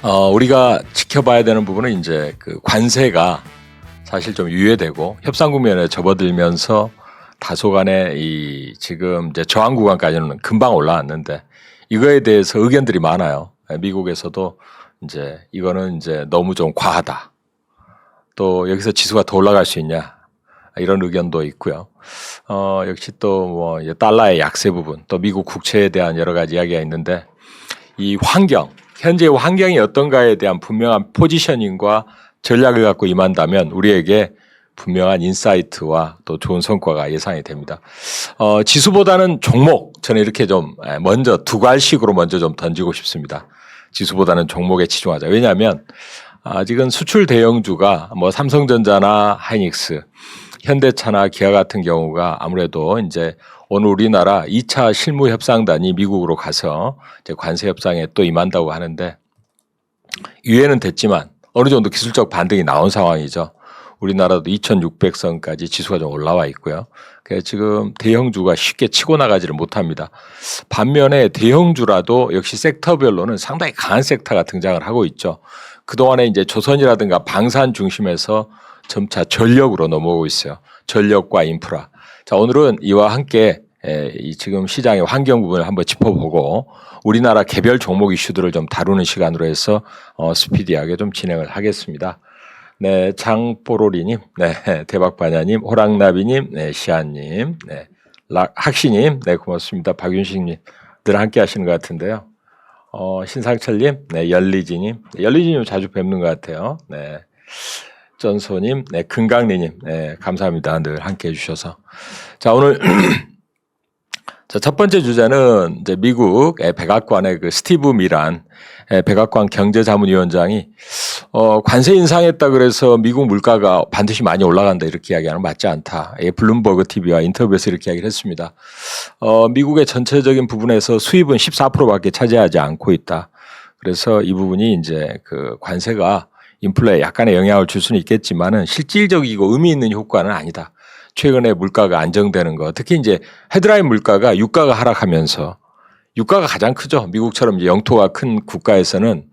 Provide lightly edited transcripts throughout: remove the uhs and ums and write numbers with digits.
우리가 지켜봐야 되는 부분은 이제 그 관세가 사실 좀 유예되고 협상 국면에 접어들면서 다소간의 이 지금 이제 저항 구간까지는 금방 올라왔는데 이거에 대해서 의견들이 많아요. 미국에서도 이제 이거는 이제 너무 좀 과하다. 또 여기서 지수가 더 올라갈 수 있냐. 이런 의견도 있고요. 역시 또 뭐 달러의 약세 부분, 또 미국 국채에 대한 여러 가지 이야기가 있는데 이 환경, 현재의 환경이 어떤가에 대한 분명한 포지셔닝과 전략을 갖고 임한다면 우리에게 분명한 인사이트와 또 좋은 성과가 예상이 됩니다. 지수보다는 종목, 저는 이렇게 좀 먼저 두괄식으로 먼저 좀 던지고 싶습니다. 지수보다는 종목에 치중하자. 왜냐하면 아직은 수출 대형주가 뭐 삼성전자나 하이닉스, 현대차나 기아 같은 경우가 아무래도 이제 오늘 우리나라 2차 실무협상단이 미국으로 가서 이제 관세 협상에 또 임한다고 하는데 유예는 됐지만 어느 정도 기술적 반등이 나온 상황이죠. 우리나라도 2,600선까지 지수가 좀 올라와 있고요. 그래서 지금 대형주가 쉽게 치고 나가지를 못합니다. 반면에 대형주라도 역시 섹터별로는 상당히 강한 섹터가 등장을 하고 있죠. 그동안에 이제 조선이라든가 방산 중심에서 점차 전력으로 넘어오고 있어요. 전력과 인프라. 자, 오늘은 이와 함께 이 지금 시장의 환경 부분을 한번 짚어보고 우리나라 개별 종목 이슈들을 좀 다루는 시간으로 해서 스피디하게 좀 진행을 하겠습니다. 네, 장뽀로리님, 네, 대박바냐님, 호랑나비님, 네, 시아님, 네, 학시님, 네, 고맙습니다. 박윤식님, 늘 함께 하시는 것 같은데요. 신상철님, 네, 열리지님, 열리지님 자주 뵙는 것 같아요. 네, 전소님, 네, 금강리님, 네, 감사합니다. 늘 함께 해주셔서. 자, 오늘 자, 첫 번째 주제는 이제 미국 백악관의 그 스티브 미란 백악관 경제자문위원장이 관세 인상했다 그래서 미국 물가가 반드시 많이 올라간다 이렇게 이야기하는 맞지 않다. 블룸버그 TV와 인터뷰에서 이렇게 이야기를 했습니다. 미국의 전체적인 부분에서 수입은 14%밖에 차지하지 않고 있다. 그래서 이 부분이 이제 그 관세가 인플레에 약간의 영향을 줄 수는 있겠지만은 실질적이고 의미 있는 효과는 아니다. 최근에 물가가 안정되는 거, 특히 이제 헤드라인 물가가 유가가 하락하면서 유가가 가장 크죠. 미국처럼 이제 영토가 큰 국가에서는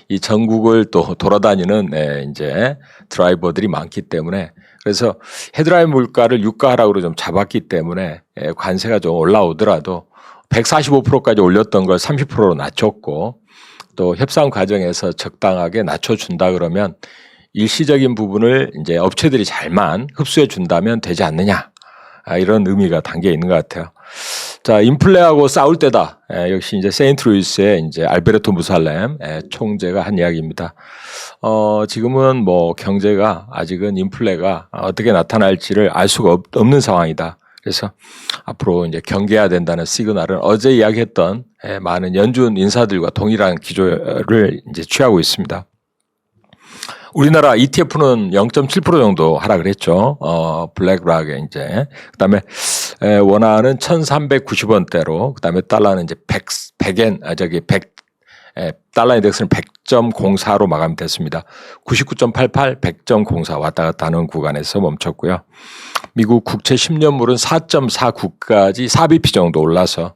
이 전국을 또 돌아다니는 이제 드라이버들이 많기 때문에 그래서 헤드라인 물가를 유가 하락으로 좀 잡았기 때문에 관세가 좀 올라오더라도 145%까지 올렸던 걸 30%로 낮췄고 또 협상 과정에서 적당하게 낮춰준다 그러면 일시적인 부분을 이제 업체들이 잘만 흡수해 준다면 되지 않느냐. 이런 의미가 담겨 있는 것 같아요. 자, 인플레하고 싸울 때다. 역시 이제 세인트루이스의 이제 알베르토 무살렘 총재가 한 이야기입니다. 지금은 뭐 경제가 아직은 인플레가 어떻게 나타날지를 알 수가 없는 상황이다. 그래서 앞으로 이제 경계해야 된다는 시그널은 어제 이야기했던 많은 연준 인사들과 동일한 기조를 이제 취하고 있습니다. 우리나라 ETF는 0.7% 정도 하락을 했죠. 블랙락에 이제. 그 다음에 원화는 1,390원대로, 그 다음에 달러는 이제 100엔, 달러 인덱스는 100.04로 마감됐습니다. 99.88, 100.04 왔다 갔다 하는 구간에서 멈췄고요. 미국 국채 10년물은 4.49까지 4bp 정도 올라서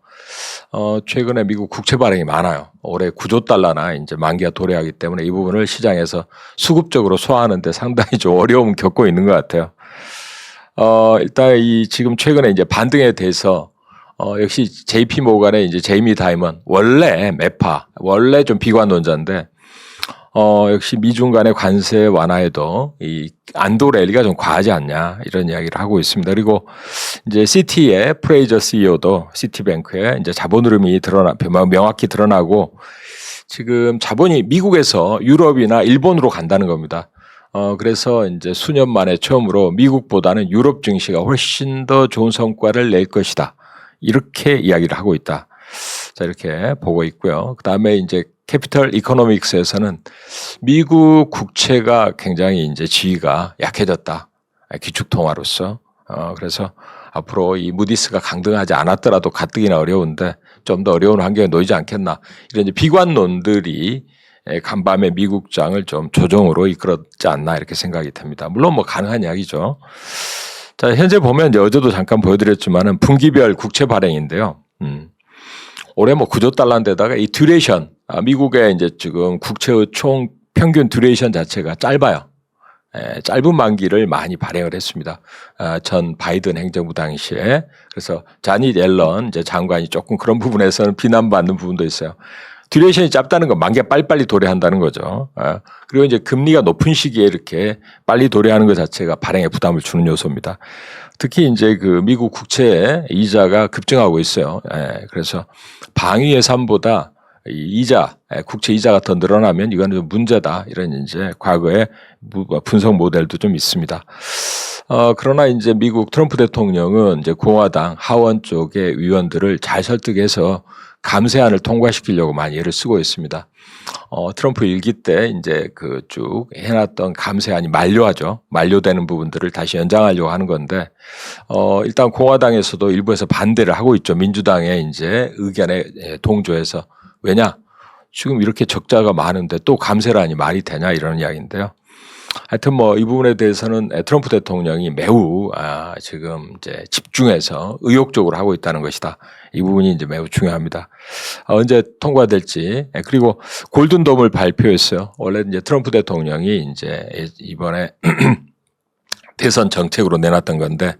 최근에 미국 국채 발행이 많아요. 올해 9조 달러나 이제 만기가 도래하기 때문에 이 부분을 시장에서 수급적으로 소화하는데 상당히 좀 어려움을 겪고 있는 것 같아요. 일단 이 지금 최근에 이제 반등에 대해서 역시 JP 모간의 이제 제이미 다이먼 원래 매파 원래 좀 비관론자인데 역시 미중 간의 관세 완화에도 이 안도 랠리가 좀 과하지 않냐 이런 이야기를 하고 있습니다. 그리고 이제 시티의 프레이저 CEO도 시티뱅크의 이제 자본 흐름이 명확히 드러나고 지금 자본이 미국에서 유럽이나 일본으로 간다는 겁니다. 그래서 이제 수년 만에 처음으로 미국보다는 유럽 증시가 훨씬 더 좋은 성과를 낼 것이다. 이렇게 이야기를 하고 있다. 자, 이렇게 보고 있고요. 그 다음에 이제 캐피털 이코노믹스에서는 미국 국채가 굉장히 이제 지위가 약해졌다. 기축통화로서. 그래서 앞으로 이 무디스가 강등하지 않았더라도 가뜩이나 어려운데 좀 더 어려운 환경에 놓이지 않겠나. 이런 이제 비관론들이 간밤에 미국장을 좀 조정으로 이끌었지 않나 이렇게 생각이 됩니다. 물론 뭐 가능한 이야기죠. 자, 현재 보면 이제 어제도 잠깐 보여드렸지만은 분기별 국채 발행인데요. 올해 뭐 9조 달러인데다가 이 듀레이션 미국의 이제 지금 국채의 총 평균 듀레이션 자체가 짧아요. 짧은 만기를 많이 발행을 했습니다. 전 바이든 행정부 당시에. 그래서 자닛 옐런 이제 장관이 조금 그런 부분에서는 비난받는 부분도 있어요. 듀레이션이 짧다는 건 만기가 빨리빨리 도래한다는 거죠. 그리고 이제 금리가 높은 시기에 이렇게 빨리 도래하는 것 자체가 발행에 부담을 주는 요소입니다. 특히 이제 그 미국 국채의 이자가 급증하고 있어요. 그래서 방위 예산보다 이자, 국채 이자가 더 늘어나면 이거는 좀 문제다. 이런 이제 과거의 분석 모델도 좀 있습니다. 그러나 이제 미국 트럼프 대통령은 이제 공화당 하원 쪽의 위원들을 잘 설득해서 감세안을 통과시키려고 많이 애를 쓰고 있습니다. 트럼프 일기 때 이제 그 쭉 해놨던 감세안이 만료하죠. 만료되는 부분들을 다시 연장하려고 하는 건데, 일단 공화당에서도 일부에서 반대를 하고 있죠. 민주당의 이제 의견에 동조해서. 왜냐? 지금 이렇게 적자가 많은데 또 감세라니 말이 되냐 이런 이야기인데요. 하여튼 뭐 이 부분에 대해서는 트럼프 대통령이 매우 지금 이제 집중해서 의욕적으로 하고 있다는 것이다. 이 부분이 이제 매우 중요합니다. 언제 통과될지. 그리고 골든돔을 발표했어요. 원래 이제 트럼프 대통령이 이제 이번에 대선 정책으로 내놨던 건데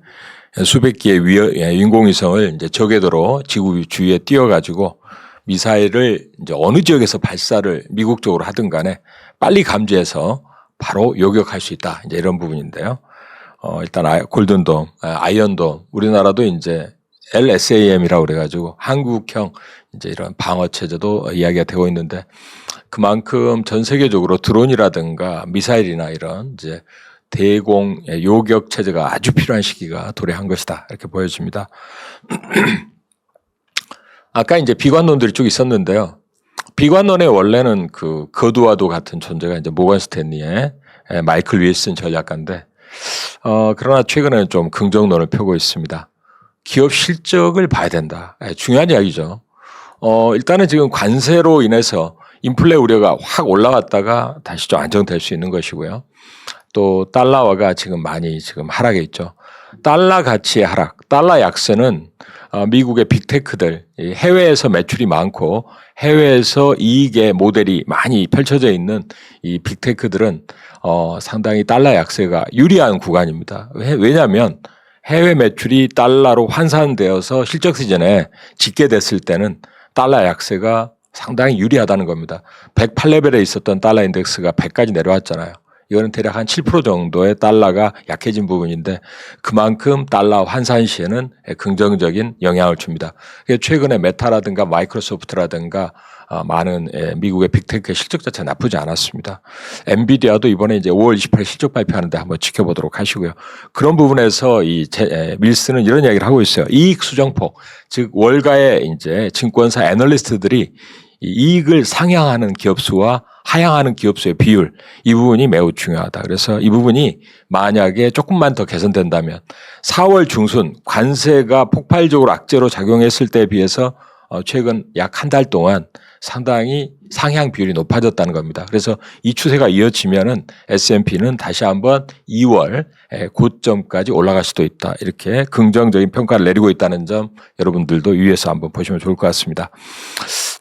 수백 개의 인공위성을 이제 저궤도로 지구 주위에 띄워가지고 미사일을 이제 어느 지역에서 발사를 미국 쪽으로 하든 간에 빨리 감지해서 바로 요격할 수 있다. 이제 이런 부분인데요. 일단 골든돔, 아이언돔, 우리나라도 이제 LSAM이라고 그래가지고 한국형 이제 이런 방어 체제도 이야기가 되고 있는데 그만큼 전 세계적으로 드론이라든가 미사일이나 이런 이제 대공 요격 체제가 아주 필요한 시기가 도래한 것이다. 이렇게 보여집니다. 아까 이제 비관론들이 쭉 있었는데요. 비관론의 원래는 그 거두와도 같은 존재가 이제 모건 스탠리의 마이클 윌슨 전략가인데, 그러나 최근에는 좀 긍정론을 펴고 있습니다. 기업 실적을 봐야 된다. 중요한 이야기죠. 일단은 지금 관세로 인해서 인플레 우려가 확 올라갔다가 다시 좀 안정될 수 있는 것이고요. 또 달러화가 지금 많이 지금 하락해 있죠. 달러 가치의 하락, 달러 약세는 미국의 빅테크들, 해외에서 매출이 많고 해외에서 이익의 모델이 많이 펼쳐져 있는 이 빅테크들은 상당히 달러 약세가 유리한 구간입니다. 왜냐하면 해외 매출이 달러로 환산되어서 실적 시즌에 집계됐을 때는 달러 약세가 상당히 유리하다는 겁니다. 108레벨에 있었던 달러 인덱스가 100까지 내려왔잖아요. 이거는 대략 한 7% 정도의 달러가 약해진 부분인데 그만큼 달러 환산 시에는 긍정적인 영향을 줍니다. 최근에 메타라든가 마이크로소프트라든가 많은 미국의 빅테크의 실적 자체 나쁘지 않았습니다. 엔비디아도 이번에 이제 5월 28일 실적 발표하는데 한번 지켜보도록 하시고요. 그런 부분에서 밀스는 이런 이야기를 하고 있어요. 이익 수정폭, 즉 월가의 이제 증권사 애널리스트들이 이익을 상향하는 기업 수와 하향하는 기업 수의 비율, 이 부분이 매우 중요하다. 그래서 이 부분이 만약에 조금만 더 개선된다면 4월 중순 관세가 폭발적으로 악재로 작용했을 때에 비해서 최근 약 한 달 동안 상당히 상향 비율이 높아졌다는 겁니다. 그래서 이 추세가 이어지면은 S&P는 다시 한번 2월 고점까지 올라갈 수도 있다. 이렇게 긍정적인 평가를 내리고 있다는 점 여러분들도 유의해서 한번 보시면 좋을 것 같습니다.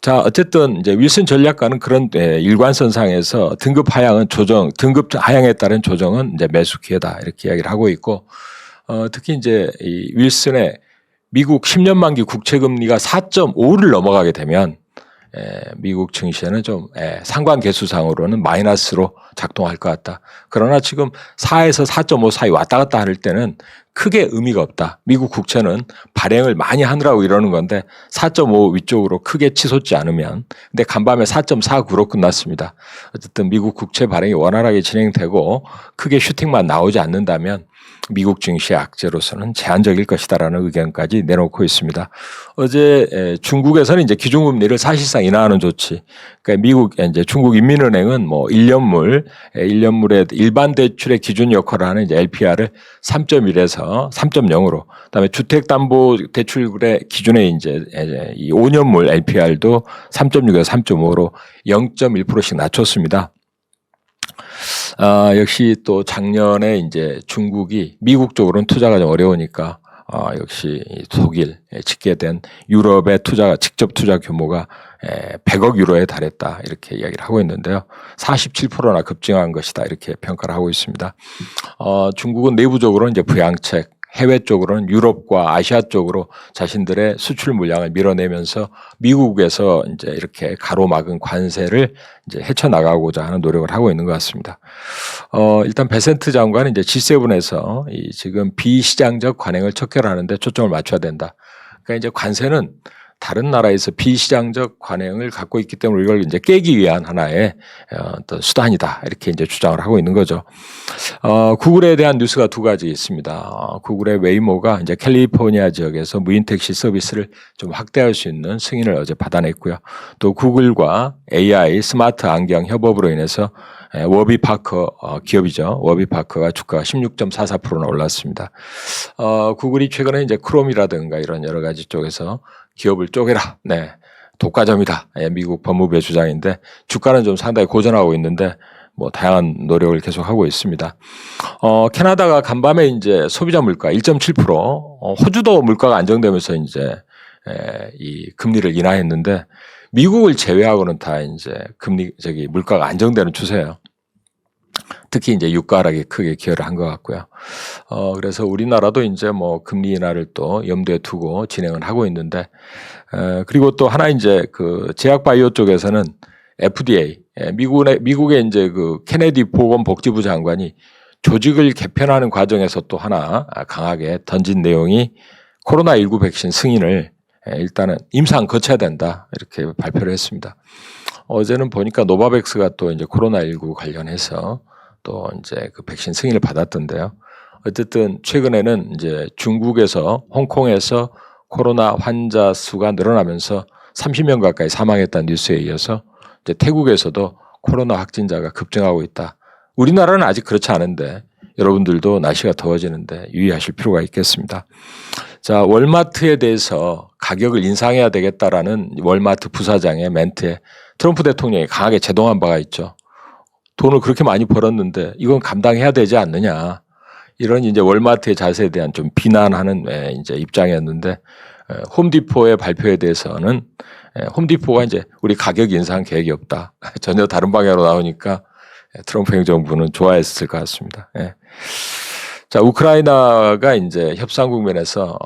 자, 어쨌든 이제 윌슨 전략가는 그런 일관선상에서 등급 하향에 따른 조정은 이제 매수 기회다. 이렇게 이야기를 하고 있고, 특히 이제 이 윌슨의 미국 10년 만기 국채 금리가 4.5를 넘어가게 되면 미국 증시에는 좀 상관계수상으로는 마이너스로 작동할 것 같다. 그러나 지금 4에서 4.5 사이 왔다 갔다 할 때는 크게 의미가 없다. 미국 국채는 발행을 많이 하느라고 이러는 건데 4.5 위쪽으로 크게 치솟지 않으면, 근데 간밤에 4.49로 끝났습니다. 어쨌든 미국 국채 발행이 원활하게 진행되고 크게 슈팅만 나오지 않는다면 미국 증시의 악재로서는 제한적일 것이다라는 의견까지 내놓고 있습니다. 어제 중국에서는 이제 기준금리를 사실상 인하하는 조치. 그러니까 미국 이제 중국 인민은행은 뭐 1년물의 일반 대출의 기준 역할을 하는 이제 LPR을 3.1에서 3.0으로, 그다음에 주택담보대출의 기준의 이제 이 5년물 LPR도 3.6에서 3.5로 0.1%씩 낮췄습니다. 역시 또 작년에 이제 중국이 미국 쪽으로는 투자가 좀 어려우니까 역시 독일 집계된 유럽의 직접 투자 규모가 100억 유로에 달했다 이렇게 이야기를 하고 있는데요. 47%나 급증한 것이다 이렇게 평가를 하고 있습니다. 중국은 내부적으로 이제 부양책, 해외 쪽으로는 유럽과 아시아 쪽으로 자신들의 수출 물량을 밀어내면서 미국에서 이제 이렇게 가로막은 관세를 이제 헤쳐나가고자 하는 노력을 하고 있는 것 같습니다. 일단 베센트 장관은 이제 G7에서 이 지금 비시장적 관행을 척결하는데 초점을 맞춰야 된다. 그러니까 이제 관세는 다른 나라에서 비시장적 관행을 갖고 있기 때문에 이걸 이제 깨기 위한 하나의 어떤 수단이다. 이렇게 이제 주장을 하고 있는 거죠. 구글에 대한 뉴스가 두 가지 있습니다. 구글의 웨이모가 이제 캘리포니아 지역에서 무인 택시 서비스를 좀 확대할 수 있는 승인을 어제 받아냈고요. 또 구글과 AI 스마트 안경 협업으로 인해서 워비파커 기업이죠. 워비파커가 주가가 16.44%나 올랐습니다. 구글이 최근에 이제 크롬이라든가 이런 여러 가지 쪽에서 기업을 쪼개라. 네. 독과점이다. 미국 법무부의 주장인데 주가는 좀 상당히 고전하고 있는데 뭐 다양한 노력을 계속하고 있습니다. 캐나다가 간밤에 이제 소비자 물가 1.7%, 호주도 물가가 안정되면서 이제 이 금리를 인하했는데 미국을 제외하고는 다 이제 물가가 안정되는 추세예요. 특히 이제 유가 하락이 크게 기여를 한 것 같고요. 그래서 우리나라도 이제 뭐 금리 인하를 또 염두에 두고 진행을 하고 있는데, 그리고 또 하나 이제 그 제약바이오 쪽에서는 FDA, 미국의 이제 그 케네디 보건복지부 장관이 조직을 개편하는 과정에서 또 하나 강하게 던진 내용이 코로나19 백신 승인을 일단은 임상 거쳐야 된다. 이렇게 발표를 했습니다. 어제는 보니까 노바백스가 또 이제 코로나19 관련해서 또 이제 그 백신 승인을 받았던데요. 어쨌든 최근에는 이제 중국에서 홍콩에서 코로나 환자 수가 늘어나면서 30명 가까이 사망했다는 뉴스에 이어서 이제 태국에서도 코로나 확진자가 급증하고 있다. 우리나라는 아직 그렇지 않은데 여러분들도 날씨가 더워지는데 유의하실 필요가 있겠습니다. 자, 월마트에 대해서 가격을 인상해야 되겠다라는 월마트 부사장의 멘트에 트럼프 대통령이 강하게 제동한 바가 있죠. 돈을 그렇게 많이 벌었는데 이건 감당해야 되지 않느냐. 이런 이제 월마트의 자세에 대한 좀 비난하는 이제 입장이었는데 홈디포의 발표에 대해서는 홈디포가 이제 우리 가격 인상 계획이 없다. 전혀 다른 방향으로 나오니까 트럼프 행정부는 좋아했을 것 같습니다. 자, 우크라이나가 이제 협상 국면에서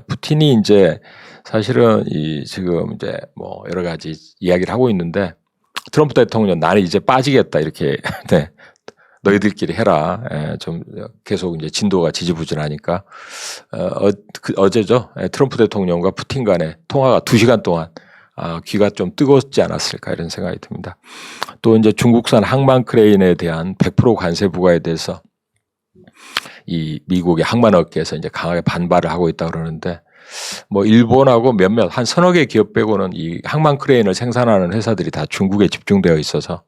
푸틴이 이제 사실은 이 지금 이제 뭐 여러 가지 이야기를 하고 있는데 트럼프 대통령 나는 이제 빠지겠다 이렇게 네. 너희들끼리 해라. 좀 계속 이제 진도가 지지부진하니까 어제죠. 트럼프 대통령과 푸틴 간의 통화가 2시간 동안 귀가 좀 뜨겁지 않았을까 이런 생각이 듭니다. 또 이제 중국산 항만 크레인에 대한 100% 관세 부과에 대해서 이 미국의 항만 업계에서 이제 강하게 반발을 하고 있다 그러는데 뭐 일본하고 몇몇 한 서너 개 기업 빼고는 이 항만 크레인을 생산하는 회사들이 다 중국에 집중되어 있어서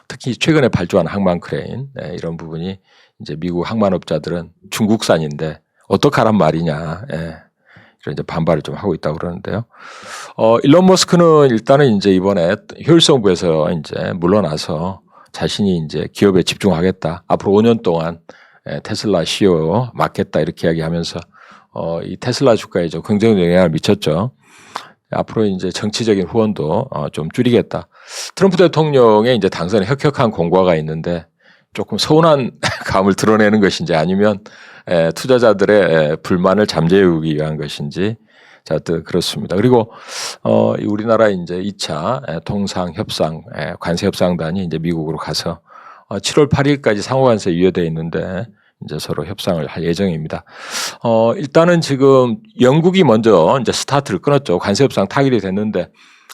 특히 최근에 발주한 항만 크레인 이런 부분이 이제 미국 항만업자들은 중국산인데 어떡하란 말이냐 이런 이제 반발을 좀 하고 있다고 그러는데요. 일론 머스크는 일단은 이제 이번에 효율성부에서 이제 물러나서 자신이 이제 기업에 집중하겠다. 앞으로 5년 동안 테슬라 CEO 맡겠다 이렇게 이야기하면서 이 테슬라 주가에 좀 긍정적 영향을 미쳤죠. 앞으로 이제 정치적인 후원도 좀 줄이겠다. 트럼프 대통령의 이제 당선에 혁혁한 공과가 있는데 조금 서운한 감을 드러내는 것인지 아니면 투자자들의 불만을 잠재우기 위한 것인지 자, 그렇습니다. 그리고 우리나라 이제 2차 통상 협상 관세 협상단이 이제 미국으로 가서 7월 8일까지 상호관세 유예되어 있는데 이제 서로 협상을 할 예정입니다. 일단은 지금 영국이 먼저 이제 스타트를 끊었죠. 관세 협상 타결이 됐는데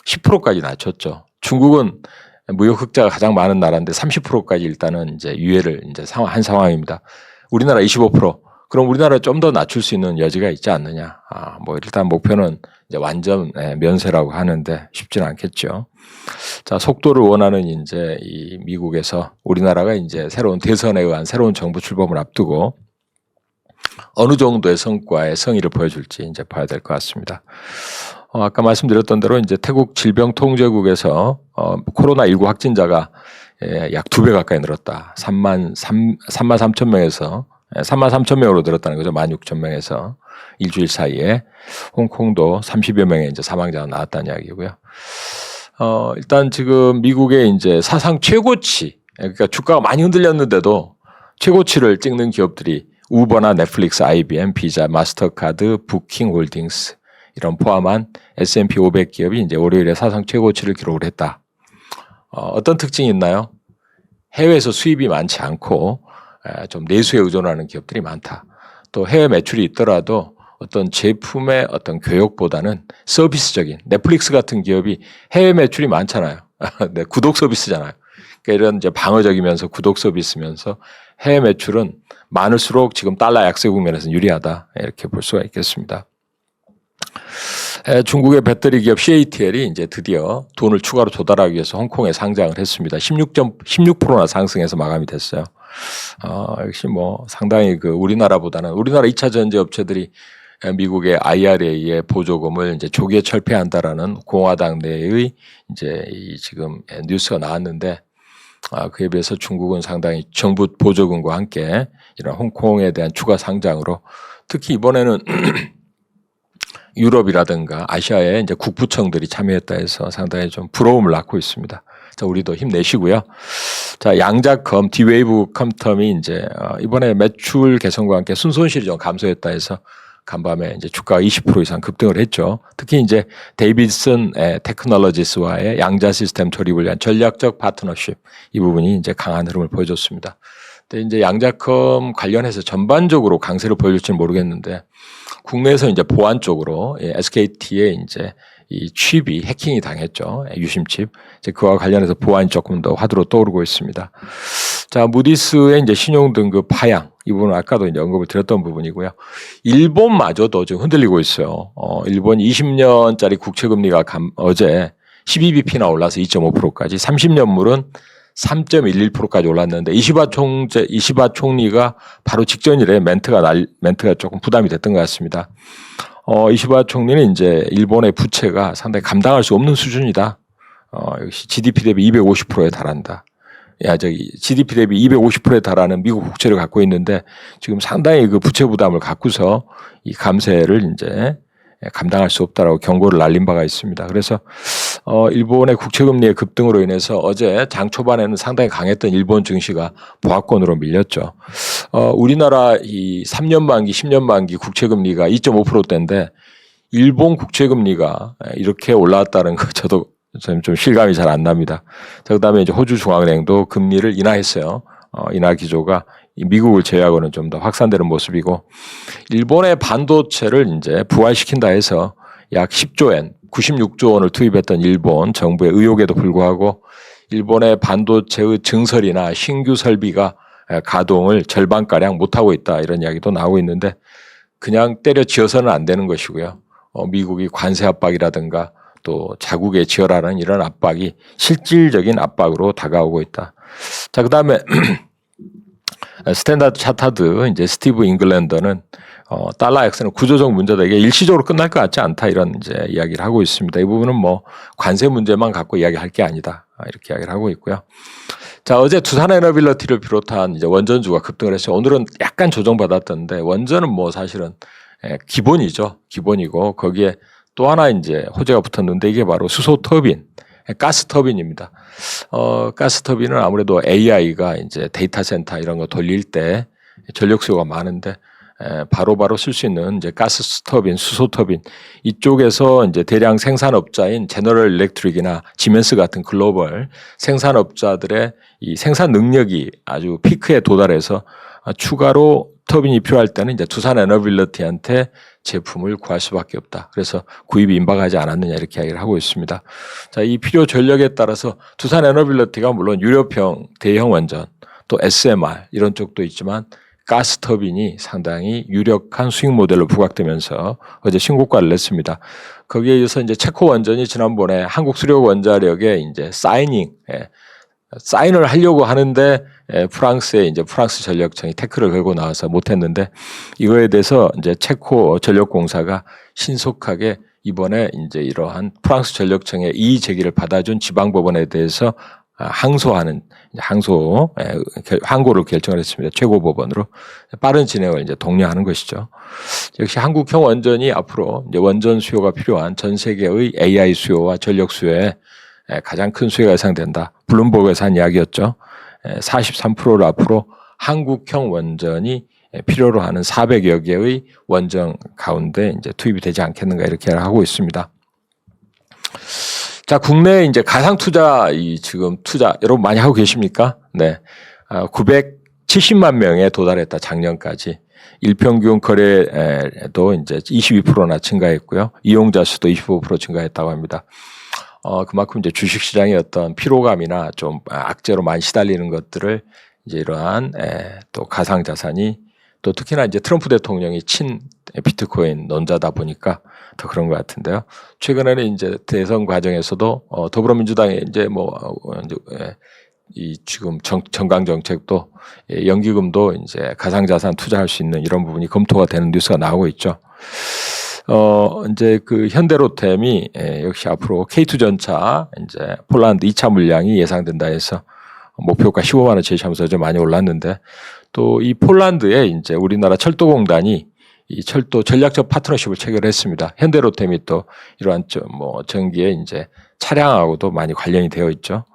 10%까지 낮췄죠. 중국은 무역 흑자가 가장 많은 나라인데 30%까지 일단은 이제 유예를 이제 한 상황입니다. 우리나라 25%. 그럼 우리나라 좀 더 낮출 수 있는 여지가 있지 않느냐. 뭐 일단 목표는 이제 완전 면세라고 하는데 쉽지는 않겠죠. 자, 속도를 원하는 이제 이 미국에서 우리나라가 이제 새로운 대선에 의한 새로운 정부 출범을 앞두고 어느 정도의 성과의 성의를 보여줄지 이제 봐야 될 것 같습니다. 아까 말씀드렸던 대로 이제 태국 질병통제국에서 코로나19 확진자가 약 2배 가까이 늘었다. 3만 3천 명에서 33,000명으로 늘었다는 거죠. 16,000명에서 일주일 사이에. 홍콩도 30여 명의 이제 사망자가 나왔다는 이야기고요. 일단 지금 미국의 이제 사상 최고치, 그러니까 주가가 많이 흔들렸는데도 최고치를 찍는 기업들이 우버나 넷플릭스, IBM, 비자, 마스터카드, 부킹홀딩스 이런 포함한 S&P 500 기업이 이제 월요일에 사상 최고치를 기록을 했다. 어떤 특징이 있나요? 해외에서 수입이 많지 않고 좀 내수에 의존하는 기업들이 많다. 또 해외 매출이 있더라도 어떤 제품의 어떤 교역보다는 서비스적인 넷플릭스 같은 기업이 해외 매출이 많잖아요. 네, 구독 서비스잖아요. 그러니까 이런 이제 방어적이면서 구독 서비스면서 해외 매출은 많을수록 지금 달러 약세 국면에서는 유리하다. 이렇게 볼 수가 있겠습니다. 중국의 배터리 기업 CATL이 이제 드디어 돈을 추가로 조달하기 위해서 홍콩에 상장을 했습니다. 16%나 상승해서 마감이 됐어요. 역시 뭐 상당히 우리나라보다는 우리나라 2차 전지 업체들이 미국의 IRA의 보조금을 이제 조기에 철폐한다라는 공화당 내의 이제 지금 뉴스가 나왔는데 그에 비해서 중국은 상당히 정부 보조금과 함께 이런 홍콩에 대한 추가 상장으로 특히 이번에는 유럽이라든가 아시아의 이제 국부청들이 참여했다 해서 상당히 좀 부러움을 낳고 있습니다. 자, 우리도 힘내시고요. 자, 양자컴, 디웨이브 컴텀이 이제 이번에 매출 개선과 함께 순손실이 좀 감소했다 해서 간밤에 이제 주가가 20% 이상 급등을 했죠. 특히 이제 데이비슨 테크놀로지스와의 양자 시스템 조립을 위한 전략적 파트너십 이 부분이 이제 강한 흐름을 보여줬습니다. 근데 이제 양자컴 관련해서 전반적으로 강세를 보여줄지는 모르겠는데 국내에서 이제 보안 쪽으로 SKT의 이제 이 칩이 해킹이 당했죠. 유심칩. 이제 그와 관련해서 보안이 조금 더 화두로 떠오르고 있습니다. 자, 무디스의 이제 신용 등급 하향. 이 부분은 아까도 이제 언급을 드렸던 부분이고요. 일본마저도 지금 흔들리고 있어요. 일본 20년짜리 국채금리가 어제 12bp나 올라서 2.5%까지 30년물은 3.11%까지 올랐는데 이시바 총리가 바로 직전일에 멘트가 조금 부담이 됐던 것 같습니다. 이시바 총리는 이제 일본의 부채가 상당히 감당할 수 없는 수준이다. 역시 GDP 대비 250%에 달한다. GDP 대비 250%에 달하는 미국 국채를 갖고 있는데 지금 상당히 그 부채 부담을 갖고서 이 감세를 이제 감당할 수 없다라고 경고를 날린 바가 있습니다. 그래서 일본의 국채금리의 급등으로 인해서 어제 장 초반에는 상당히 강했던 일본 증시가 보합권으로 밀렸죠. 우리나라 이 3년 만기, 10년 만기 국채금리가 2.5%대인데 일본 국채금리가 이렇게 올라왔다는 거 저도 좀 실감이 잘 안 납니다. 자, 그다음에 이제 호주 중앙은행도 금리를 인하했어요. 인하 기조가 미국을 제외하고는 좀 더 확산되는 모습이고 일본의 반도체를 이제 부활시킨다 해서 약 10조 엔, 96조 원을 투입했던 일본 정부의 의혹에도 불구하고 일본의 반도체의 증설이나 신규 설비가 가동을 절반가량 못하고 있다 이런 이야기도 나오고 있는데 그냥 때려지어서는 안 되는 것이고요. 미국이 관세 압박이라든가 또 자국에 지어라는 이런 압박이 실질적인 압박으로 다가오고 있다. 자, 그다음에 스탠다드 차타드 이제 스티브 잉글랜더는 달러 약세는 구조적 문제다. 이게 일시적으로 끝날 것 같지 않다 이런 이제 이야기를 하고 있습니다. 이 부분은 뭐 관세 문제만 갖고 이야기할 게 아니다 이렇게 이야기를 하고 있고요. 자, 어제 두산에너빌리티를 비롯한 이제 원전주가 급등을 했어요. 오늘은 약간 조정받았던데 원전은 뭐 사실은 기본이죠. 기본이고 거기에 또 하나 이제 호재가 붙었는데 이게 바로 수소 터빈, 가스 터빈입니다. 가스 터빈은 아무래도 AI가 이제 데이터 센터 이런 거 돌릴 때 전력 수요가 많은데 바로바로 쓸 수 있는 이제 가스 터빈, 수소 터빈 이쪽에서 이제 대량 생산업자인 제너럴 일렉트릭이나 지멘스 같은 글로벌 생산업자들의 이 생산 능력이 아주 피크에 도달해서 추가로 터빈이 필요할 때는 이제 두산에너빌리티한테 제품을 구할 수밖에 없다. 그래서 구입이 임박하지 않았느냐 이렇게 이야기를 하고 있습니다. 자, 이 필요 전력에 따라서 두산에너빌리티가 물론 유럽형 대형 원전 또 SMR 이런 쪽도 있지만 가스 터빈이 상당히 유력한 수익 모델로 부각되면서 어제 신고가를 냈습니다. 거기에 이어서 이제 체코 원전이 지난번에 한국 수력 원자력에 이제 사인을 하려고 하는데 프랑스의 이제 프랑스 전력청이 태클을 걸고 나와서 못했는데 이거에 대해서 이제 체코 전력공사가 신속하게 이번에 이제 이러한 프랑스 전력청의 이의 제기를 받아준 지방법원에 대해서 항고를 결정을 했습니다. 최고법원으로 빠른 진행을 이제 독려하는 것이죠. 역시 한국형 원전이 앞으로 이제 원전 수요가 필요한 전 세계의 AI 수요와 전력 수요에 가장 큰 수요가 예상된다. 블룸버그에서 한 이야기였죠. 43%를 앞으로 한국형 원전이 필요로 하는 400여 개의 원전 가운데 이제 투입이 되지 않겠는가 이렇게 하고 있습니다. 자, 국내 이제 가상 투자 지금 투자 여러분 많이 하고 계십니까? 네. 970만 명에 도달했다. 작년까지. 일평균 거래도 이제 22%나 증가했고요. 이용자 수도 25% 증가했다고 합니다. 그만큼 이제 주식시장의 어떤 피로감이나 좀 악재로 많이 시달리는 것들을 이제 이러한 또 가상자산이 또 특히나 이제 트럼프 대통령이 친 비트코인 논자다 보니까 더 그런 것 같은데요. 최근에는 이제 대선 과정에서도 더불어민주당의 이제 이 지금 정강 정책도 연기금도 이제 가상자산 투자할 수 있는 이런 부분이 검토가 되는 뉴스가 나오고 있죠. 이제 그 현대로템이 역시 앞으로 K2 전차 이제 폴란드 2차 물량이 예상된다 해서 목표가 15만 원 제시하면서 좀 많이 올랐는데 또 이 폴란드에 이제 우리나라 철도공단이 이 철도 전략적 파트너십을 체결했습니다. 현대로템이 또 이러한 전기에 이제 차량하고도 많이 관련이 되어 있죠.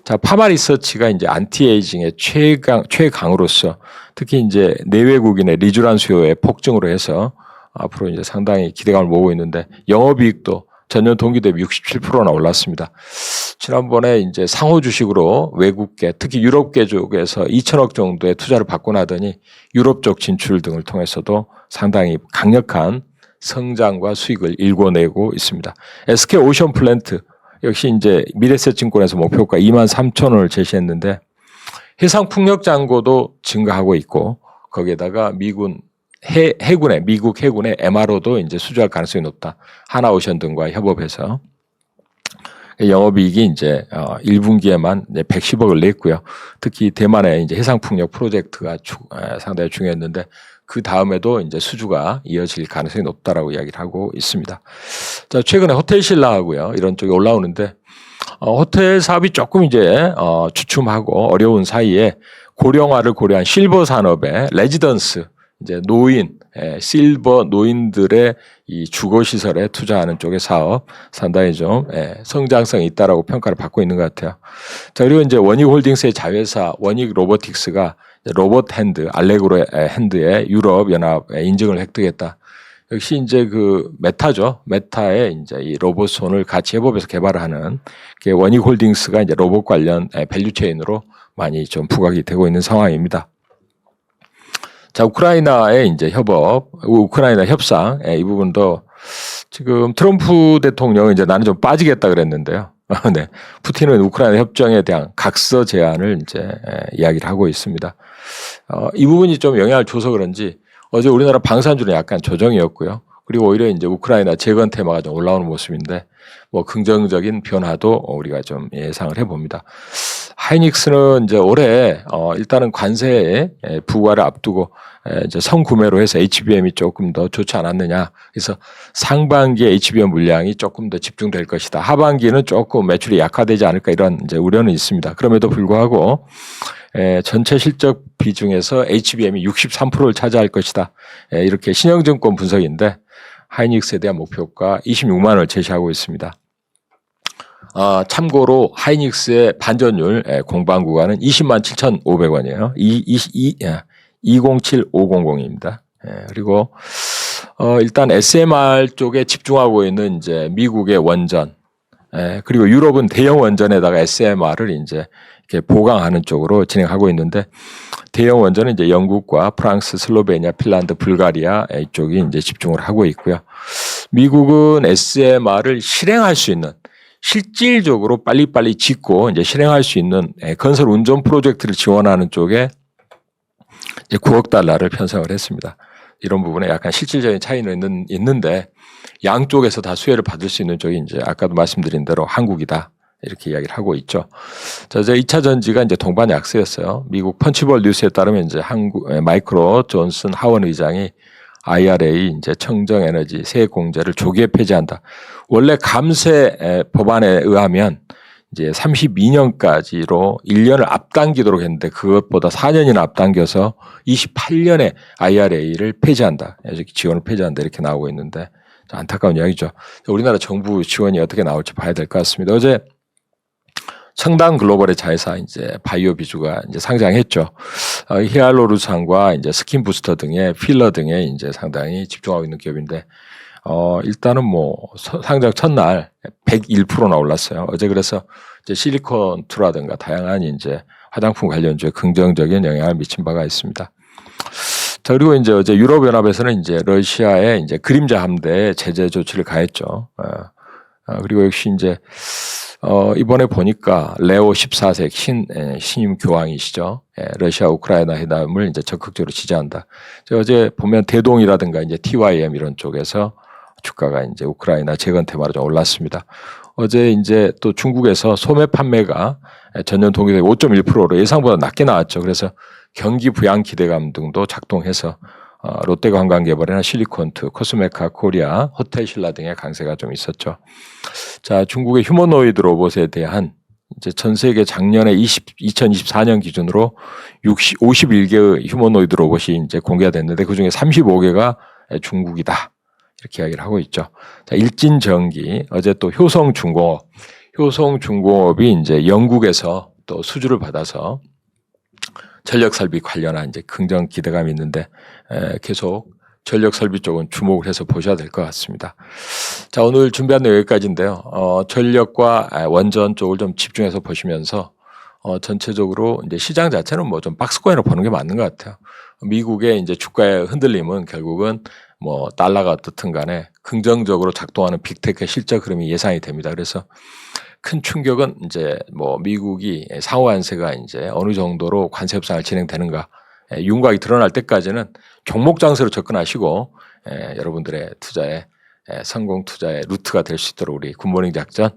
자, 파마리서치가 이제 안티에이징의 최강으로서 특히 이제 내외국인의 리쥬란 수요의 폭증으로 해서 앞으로 이제 상당히 기대감을 모으고 있는데 영업이익도 전년 동기 대비 67%나 올랐습니다. 지난번에 이제 상호 주식으로 외국계, 특히 유럽계 쪽에서 2천억 정도의 투자를 받고 나더니 유럽 쪽 진출 등을 통해서도 상당히 강력한 성장과 수익을 일궈내고 있습니다. SK 오션 플랜트 역시 이제 미래에셋증권에서 목표가 23,000원을 제시했는데 해상 풍력 잔고도 증가하고 있고 거기에다가 미국 해군의 MRO도 이제 수주할 가능성이 높다. 하나오션 등과 협업해서 영업이익이 이제 1분기에만 110억을 냈고요. 특히 대만의 이제 해상풍력 프로젝트가 상당히 중요했는데 그 다음에도 이제 수주가 이어질 가능성이 높다라고 이야기를 하고 있습니다. 자, 최근에 호텔신라하고요 이런 쪽이 올라오는데 호텔 사업이 조금 이제 주춤하고 어려운 사이에 고령화를 고려한 실버 산업의 레지던스 이제 실버 노인들의 이 주거 시설에 투자하는 쪽의 사업 상당히 좀 성장성이 있다라고 평가를 받고 있는 것 같아요. 자, 그리고 이제 원익홀딩스의 자회사 원익 로보틱스가 로봇 핸드 알레그로 핸드의 유럽 연합 인증을 획득했다. 역시 이제 그 메타죠. 메타의 이제 이 로봇 손을 같이 협업해서 개발을 하는 원익홀딩스가 이제 로봇 관련 밸류체인으로 많이 좀 부각이 되고 있는 상황입니다. 자, 우크라이나의 이제 우크라이나 협상, 이 부분도 지금 트럼프 대통령은 이제 나는 좀 빠지겠다 그랬는데요. 네. 푸틴은 우크라이나 협정에 대한 각서 제안을 이제 이야기를 하고 있습니다. 이 부분이 좀 영향을 줘서 그런지 어제 우리나라 방산주는 약간 조정이었고요. 그리고 오히려 이제 우크라이나 재건 테마가 좀 올라오는 모습인데 뭐 긍정적인 변화도 우리가 좀 예상을 해봅니다. 하이닉스는 이제 올해 일단은 관세 부과를 앞두고 이제 성구매로 해서 HBM이 조금 더 좋지 않았느냐. 그래서 상반기에 HBM 물량이 조금 더 집중될 것이다. 하반기는 조금 매출이 약화되지 않을까 이런 이제 우려는 있습니다. 그럼에도 불구하고 전체 실적 비중에서 HBM이 63%를 차지할 것이다. 이렇게 신영증권 분석인데 하이닉스에 대한 목표가 26만 원을 제시하고 있습니다. 참고로 하이닉스의 반전율 공방 구간은 20만 7,500원이에요. 207500입니다. 그리고 일단 SMR 쪽에 집중하고 있는 이제 미국의 원전, 그리고 유럽은 대형 원전에다가 SMR을 이제 이렇게 보강하는 쪽으로 진행하고 있는데 대형 원전은 이제 영국과 프랑스, 슬로베니아, 핀란드, 불가리아 이쪽이 이제 집중을 하고 있고요. 미국은 SMR을 실행할 수 있는 실질적으로 빨리빨리 짓고 이제 실행할 수 있는 건설 운전 프로젝트를 지원하는 쪽에 이제 9억 달러를 편성을 했습니다. 이런 부분에 약간 실질적인 차이는 있는데 양쪽에서 다 수혜를 받을 수 있는 쪽이 이제 아까도 말씀드린 대로 한국이다. 이렇게 이야기를 하고 있죠. 자, 이제 2차 전지가 이제 동반 약세였어요. 미국 펀치볼 뉴스에 따르면 이제 마이크로 존슨 하원 의장이 IRA 이제 청정에너지 세액 공제를 조기에 폐지한다. 원래 감세 법안에 의하면 이제 32년까지로 1년을 앞당기도록 했는데 그것보다 4년이나 앞당겨서 28년에 IRA를 폐지한다. 지원을 폐지한다. 이렇게 나오고 있는데 안타까운 이야기죠. 우리나라 정부 지원이 어떻게 나올지 봐야 될 것 같습니다. 어제 청당 글로벌의 자회사 이제 바이오 비주가 이제 상장했죠. 히알루론산과 이제 스킨 부스터 등의 필러 등에 이제 상당히 집중하고 있는 기업인데 일단은 뭐 상장 첫날 101%나 올랐어요. 어제 그래서 이제 실리콘2라든가 다양한 이제 화장품 관련주에 긍정적인 영향을 미친 바가 있습니다. 자, 그리고 이제 어제 유럽연합에서는 이제 러시아의 이제 그림자 함대에 제재 조치를 가했죠. 그리고 역시 이제 이번에 보니까 레오 14세 신임 교황이시죠. 러시아 우크라이나 회담을 이제 적극적으로 지지한다. 어제 보면 대동이라든가 이제 TYM 이런 쪽에서 주가가 이제 우크라이나 재건 테마로 좀 올랐습니다. 어제 이제 또 중국에서 소매 판매가 전년 동기 대비 5.1%로 예상보다 낮게 나왔죠. 그래서 경기 부양 기대감 등도 작동해서 롯데관광개발이나 실리콘2, 코스메카 코리아, 호텔신라 등의 강세가 좀 있었죠. 자, 중국의 휴머노이드 로봇에 대한 이제 전 세계 작년에 2024년 기준으로 51개의 휴머노이드 로봇이 이제 공개가 됐는데 그 중에 35개가 중국이다. 이렇게 이야기를 하고 있죠. 자, 일진전기, 어제 또 효성중공업이 이제 영국에서 또 수주를 받아서 전력 설비 관련한 이제 긍정 기대감이 있는데 계속 전력 설비 쪽은 주목을 해서 보셔야 될 것 같습니다. 자, 오늘 준비한 내용 여기까지인데요. 전력과 원전 쪽을 좀 집중해서 보시면서 전체적으로 이제 시장 자체는 뭐 좀 박스권으로 보는 게 맞는 것 같아요. 미국의 이제 주가의 흔들림은 결국은 뭐 달러가 어떻든 간에 긍정적으로 작동하는 빅테크의 실적 흐름이 예상이 됩니다. 그래서 큰 충격은 이제 뭐 미국이 상호 관세가 이제 어느 정도로 관세 협상을 진행되는가 윤곽이 드러날 때까지는 종목 장세로 접근하시고 여러분들의 투자에 성공 투자의 루트가 될 수 있도록 우리 굿모닝 작전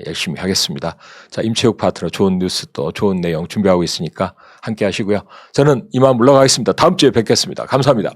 열심히 하겠습니다. 자, 임채욱 파트너 좋은 뉴스 또 좋은 내용 준비하고 있으니까 함께 하시고요. 저는 이만 물러가겠습니다. 다음 주에 뵙겠습니다. 감사합니다.